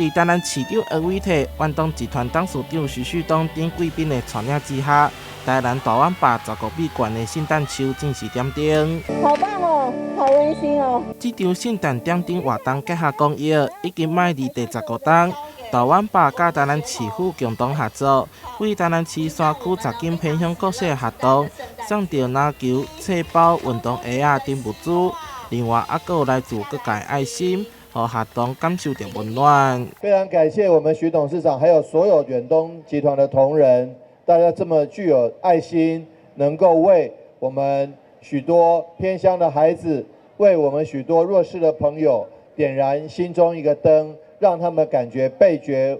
在台南市长柯伟体、远东集团董事长徐旭东等贵宾的带领之下，台南大湾坝10公米悬的圣诞树正式点灯。好棒哦，好温馨哦！这场圣诞点灯活动结合公益，已经迈入第15天。大湾坝甲台南市府共同合作，为台南市山区10间偏乡各小学童送到篮球、册包、运动鞋等物资。另外，还有来自各界爱心，让学童感受到温暖。非常感谢我们徐董事长，还有所有远东集团的同仁，大家这么具有爱心，能够为我们许多偏乡的孩子，为我们许多弱势的朋友点燃心中一个灯，让他们感觉倍觉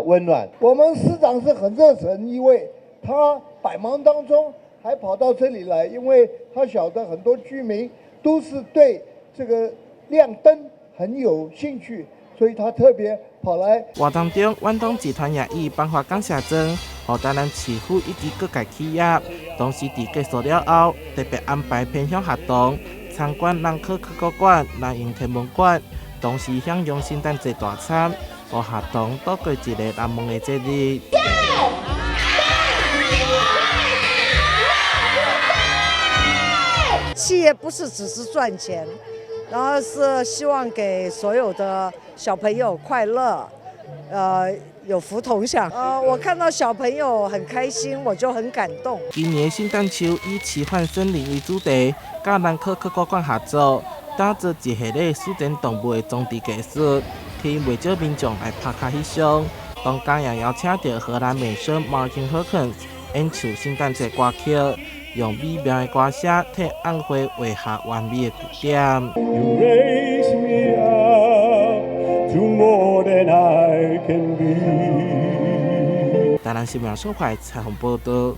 温暖。我们市长是很热忱一位，他百忙当中还跑到这里来，因为他晓得很多居民都是对这个亮灯很有兴趣，所以他特别跑来。活动中，远东集团也以颁发感谢状，予台南市府以及各界企业。同时，在结束了后，特别安排偏乡学童参观南科科学馆、南营天文馆，同时享用圣诞节大餐，予学童度过一个难忘的节日。企业不是只是赚钱，然后是希望给所有的小朋友快乐，有福同享。我看到小朋友很开心，我就很感动。今年圣诞树以奇幻森林为主题，甲南科科学馆合作，打造一系列私人动物的装置艺术，吸引不少民众来拍卡翕相。当天也邀请到荷兰美声 Martin Hurkens 演唱圣诞节歌曲。用美妙的歌声替晚会画下完美的句点。台南新闻社会采访报道。